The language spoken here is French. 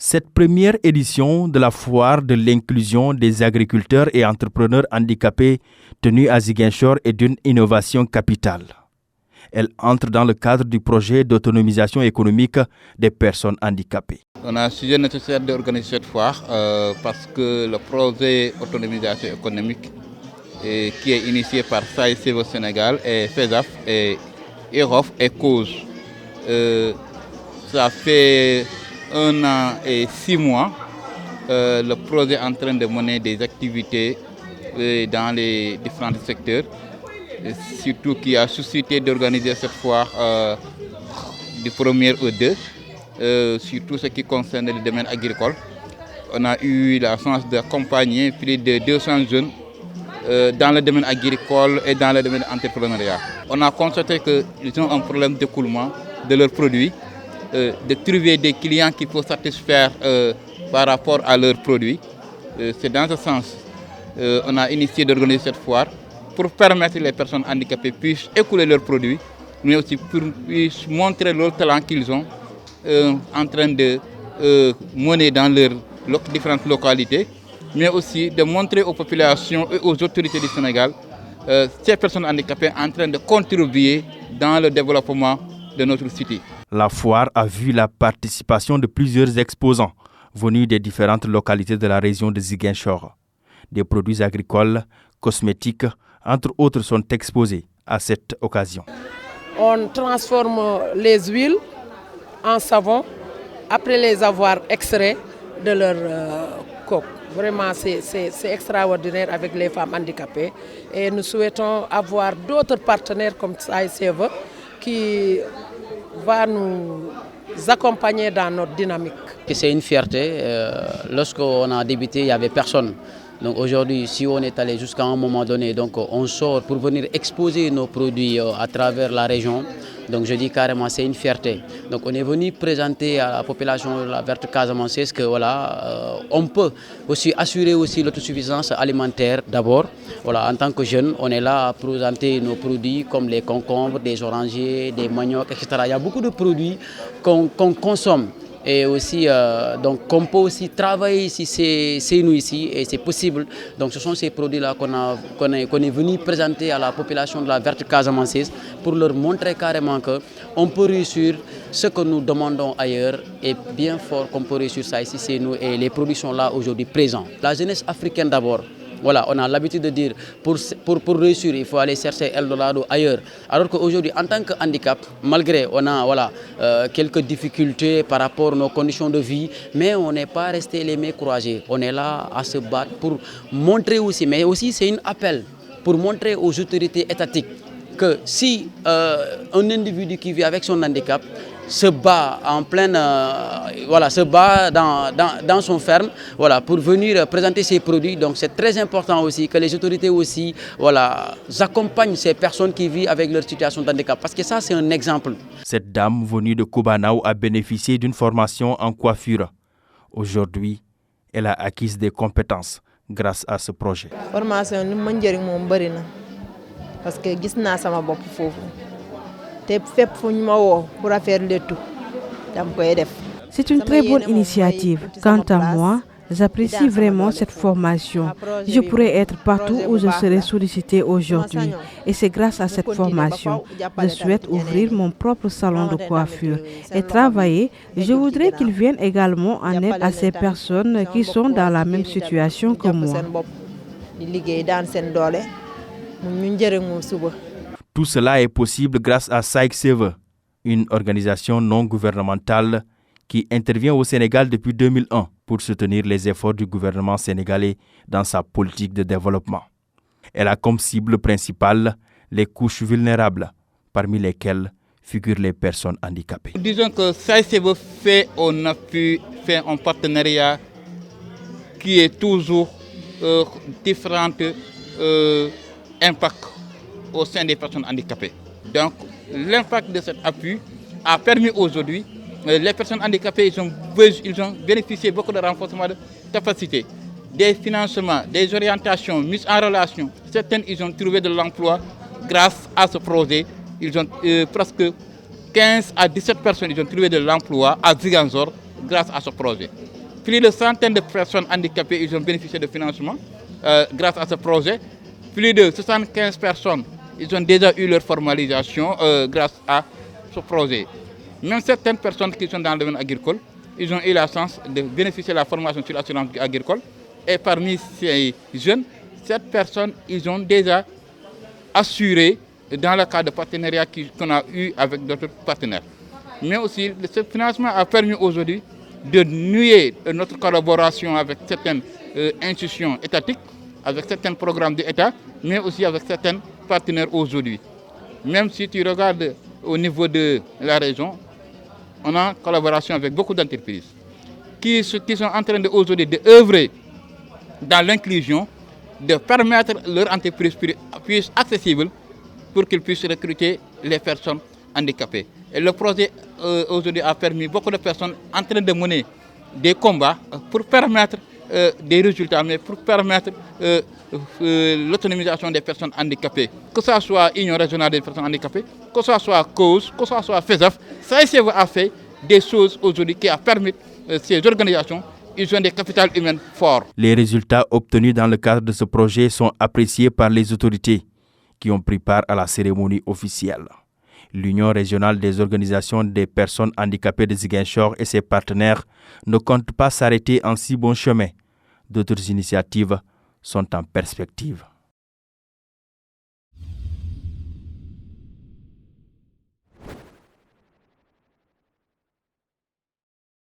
Cette première édition de la foire de l'inclusion des agriculteurs et entrepreneurs handicapés tenue à Ziguinchor est d'une innovation capitale. Elle entre dans le cadre du projet d'autonomisation économique des personnes handicapées. On a jugé nécessaire d'organiser cette foire parce que le projet d'autonomisation économique qui est initié par SAICV au Sénégal et FESAF et EROF et CAUSE. Ça fait 1 an et 6 mois, le projet est en train de mener des activités dans les différents secteurs, surtout qui a suscité d'organiser cette foire du 1er au 2, surtout ce qui concerne le domaine agricole. On a eu la chance d'accompagner plus de 200 jeunes dans le domaine agricole et dans le domaine entrepreneurial. On a constaté qu'ils ont un problème d'écoulement de leurs produits, de trouver des clients qu'il faut satisfaire par rapport à leurs produits. C'est dans ce sens qu'on a initié d'organiser cette foire pour permettre que les personnes handicapées puissent écouler leurs produits, mais aussi pour puissent montrer leur talent qu'ils ont en train de mener dans leurs différentes localités, mais aussi de montrer aux populations et aux autorités du Sénégal ces personnes handicapées en train de contribuer dans le développement de notre cité. La foire a vu la participation de plusieurs exposants venus des différentes localités de la région de Ziguinchor. Des produits agricoles, cosmétiques, entre autres, sont exposés à cette occasion. On transforme les huiles en savon après les avoir extraits de leur coque. Vraiment, c'est extraordinaire avec les femmes handicapées. Et nous souhaitons avoir d'autres partenaires comme SAICV qui va nous accompagner dans notre dynamique. C'est une fierté. Lorsqu'on a débuté, il n'y avait personne. Donc aujourd'hui, si on est allé jusqu'à un moment donné, donc on sort pour venir exposer nos produits à travers la région. Donc je dis carrément, c'est une fierté. Donc on est venu présenter à la population de la Verte Casamançaise que voilà, on peut aussi assurer aussi l'autosuffisance alimentaire d'abord. Voilà, en tant que jeune, on est là à présenter nos produits comme les concombres, des orangers, des maniocs, etc. Il y a beaucoup de produits qu'on consomme. Et aussi, donc, qu'on peut aussi travailler ici, c'est nous ici, et c'est possible. Donc ce sont ces produits-là qu'on est venu présenter à la population de la Verte Casamançaise pour leur montrer carrément qu'on peut réussir ce que nous demandons ailleurs, et bien fort qu'on peut réussir ça ici, c'est nous, et les produits sont là aujourd'hui présents. La jeunesse africaine d'abord. Voilà, on a l'habitude de dire pour réussir, il faut aller chercher Eldorado ailleurs. Alors qu'aujourd'hui, en tant que handicap, malgré on a quelques difficultés par rapport à nos conditions de vie, mais on n'est pas resté les mains croisées. On est là à se battre pour montrer aussi, mais aussi c'est un appel pour montrer aux autorités étatiques que si un individu qui vit avec son handicap se bat en pleine, se bat dans son ferme, voilà, pour venir présenter ses produits. Donc c'est très important aussi que les autorités aussi, voilà, accompagnent ces personnes qui vivent avec leur situation de handicap, parce que ça c'est un exemple. Cette dame venue de Kobanao a bénéficié d'une formation en coiffure. Aujourd'hui, elle a acquis des compétences grâce à ce projet. Formation ni ma njëriñ moom bari na parce que gis naa sama bopp foofu. C'est une très bonne initiative. Quant à moi, j'apprécie vraiment cette formation. Je pourrais être partout où je serai sollicité aujourd'hui. Et c'est grâce à cette formation. Je souhaite ouvrir mon propre salon de coiffure et travailler. Je voudrais qu'ils viennent également en aide à ces personnes qui sont dans la même situation que moi. Tout cela est possible grâce à SAICV, une organisation non gouvernementale qui intervient au Sénégal depuis 2001 pour soutenir les efforts du gouvernement sénégalais dans sa politique de développement. Elle a comme cible principale les couches vulnérables, parmi lesquelles figurent les personnes handicapées. Disons que SAICV fait un partenariat qui est toujours différent impact au sein des personnes handicapées. Donc l'impact de cet appui a permis aujourd'hui, les personnes handicapées ils ont bénéficié beaucoup de renforcement de capacité, des financements, des orientations, mises en relation. Certaines ils ont trouvé de l'emploi grâce à ce projet. Ils ont presque 15 à 17 personnes ils ont trouvé de l'emploi à Ziguinchor grâce à ce projet. Plus de centaines de personnes handicapées ils ont bénéficié de financement grâce à ce projet. Plus de 75 personnes ils ont déjà eu leur formalisation grâce à ce projet. Même certaines personnes qui sont dans le domaine agricole, ils ont eu la chance de bénéficier de la formation sur l'assurance agricole. Et parmi ces jeunes, 7 personnes, ils ont déjà assuré dans le cadre de partenariat qu'on a eu avec d'autres partenaires. Mais aussi, ce financement a permis aujourd'hui de nouer notre collaboration avec certaines institutions étatiques, avec certains programmes de l'État, mais aussi avec certains partenaires aujourd'hui. Même si tu regardes au niveau de la région, on a en collaboration avec beaucoup d'entreprises qui sont en train aujourd'hui d'œuvrer dans l'inclusion, de permettre leur entreprise puisse accessible pour qu'ils puissent recruter les personnes handicapées. Et le projet aujourd'hui a permis beaucoup de personnes en train de mener des combats pour permettre des résultats, mais pour permettre l'autonomisation des personnes handicapées. Que ce soit Union régionale des personnes handicapées, que ce soit CAUSE, que ce soit FESAF, SAICV a fait des choses aujourd'hui qui a permis ces organisations. Ils ont des capitales humaines forts. Les résultats obtenus dans le cadre de ce projet sont appréciés par les autorités qui ont pris part à la cérémonie officielle. L'Union régionale des organisations des personnes handicapées de Ziguinchor et ses partenaires ne comptent pas s'arrêter en si bon chemin. D'autres initiatives sont en perspective.